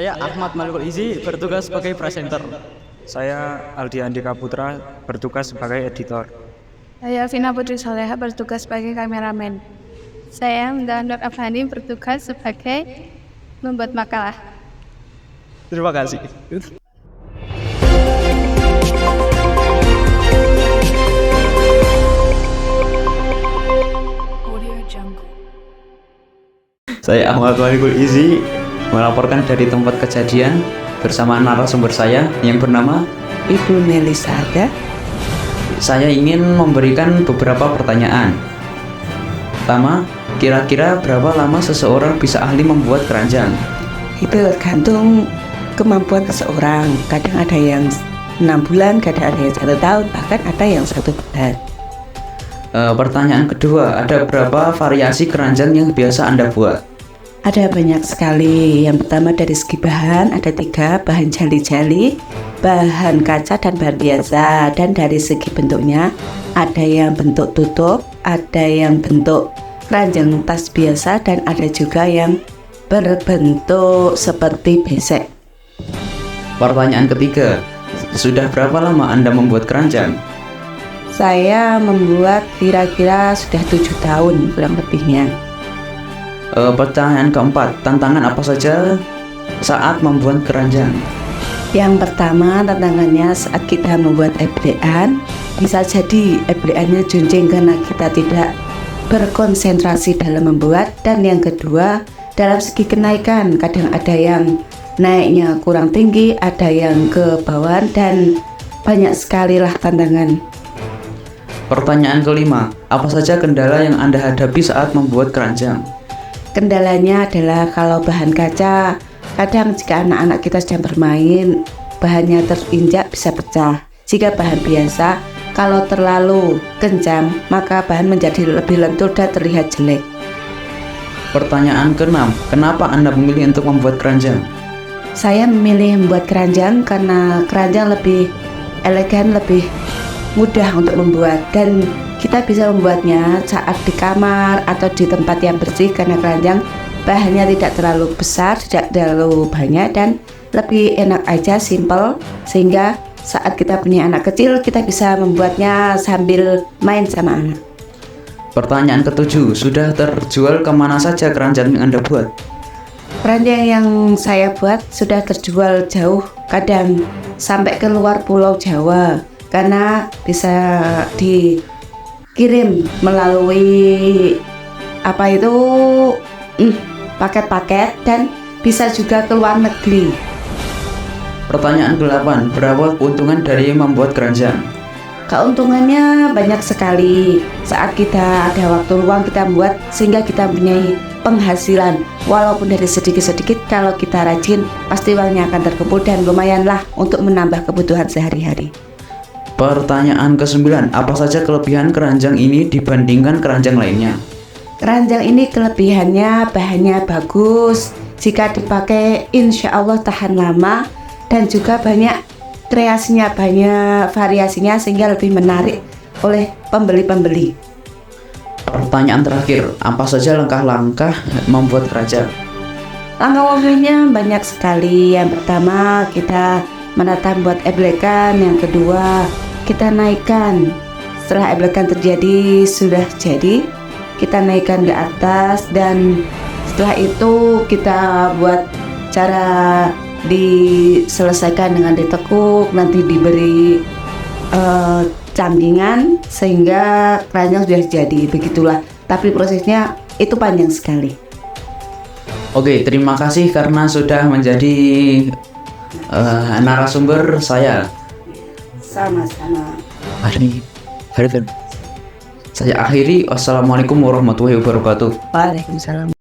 Saya Ahmad Malikul Izi, bertugas sebagai presenter. Saya Aldi Andika Putra, bertugas sebagai editor. Saya Vina Putri Soleha, bertugas sebagai kameramen. Saya Mda Nur Afhani, bertugas sebagai membuat makalah. Terima kasih. Saya Ahmad Malikul Izi, melaporkan dari tempat kejadian bersama narasumber saya yang bernama Ibu Melisada. Saya ingin memberikan beberapa pertanyaan. Pertama, kira-kira berapa lama seseorang bisa ahli membuat keranjang? Itu tergantung kemampuan seseorang. Kadang ada yang 6 bulan, kadang ada yang 1 tahun, bahkan ada yang 1 bulan. Pertanyaan kedua, ada berapa variasi keranjang yang biasa Anda buat? Ada banyak sekali. Yang pertama dari segi bahan, ada 3, bahan jali-jali, bahan kaca, dan bahan biasa. Dan dari segi bentuknya, ada yang bentuk tutup, ada yang bentuk keranjang tas biasa, dan ada juga yang berbentuk seperti besek. Pertanyaan ketiga, sudah berapa lama Anda membuat keranjang? Saya membuat kira-kira sudah 7 tahun kurang lebihnya. Pertanyaan keempat, tantangan apa saja saat membuat keranjang? Yang pertama, tantangannya saat kita membuat eblean, bisa jadi ebleannya junjing karena kita tidak berkonsentrasi dalam membuat. Dan yang kedua, dalam segi kenaikan, kadang ada yang naiknya kurang tinggi, ada yang ke bawah, dan banyak sekali lah tantangan. Pertanyaan kelima, apa saja kendala yang Anda hadapi saat membuat keranjang? Kendalanya adalah kalau bahan kaca, kadang jika anak-anak kita sedang bermain, bahannya terinjak bisa pecah. Jika bahan biasa, kalau terlalu kencang, maka bahan menjadi lebih lentur dan terlihat jelek. Pertanyaan keenam, kenapa Anda memilih untuk membuat keranjang? Saya memilih membuat keranjang karena keranjang lebih elegan, lebih mudah untuk membuat, dan kita bisa membuatnya saat di kamar atau di tempat yang bersih karena keranjang bahannya tidak terlalu besar, tidak terlalu banyak, dan lebih enak aja, simple, sehingga saat kita punya anak kecil kita bisa membuatnya sambil main sama anak. Pertanyaan ketujuh, sudah terjual kemana saja keranjang yang Anda buat? Keranjang yang saya buat sudah terjual jauh, kadang sampai ke luar pulau Jawa, karena bisa dikirim melalui paket-paket, dan bisa juga ke luar negeri. Pertanyaan ke-8, berapa keuntungan dari membuat keranjang? Keuntungannya banyak sekali. Saat kita ada waktu luang kita buat, sehingga kita mempunyai penghasilan. Walaupun dari sedikit-sedikit, kalau kita rajin pasti uangnya akan terkumpul dan lumayanlah untuk menambah kebutuhan sehari-hari. Pertanyaan ke-9, apa saja kelebihan keranjang ini dibandingkan keranjang lainnya? Keranjang ini kelebihannya bahannya bagus, jika dipakai insya Allah tahan lama, dan juga banyak kreasinya, banyak variasinya, sehingga lebih menarik oleh pembeli-pembeli. Pertanyaan terakhir, apa saja langkah-langkah membuat keranjang? Langkah-langkahnya banyak sekali. Yang pertama, kita menata buat eblekan. Yang kedua, kita naikkan. Setelah eblekan terjadi, sudah jadi, kita naikkan ke atas, dan setelah itu kita buat cara diselesaikan dengan ditekuk, nanti diberi cambingan sehingga keranjang sudah jadi. Begitulah, tapi prosesnya itu panjang sekali. Oke, terima kasih karena sudah menjadi narasumber saya. Sama-sama. Saya akhiri. Wassalamualaikum warahmatullahi wabarakatuh. Waalaikumsalam.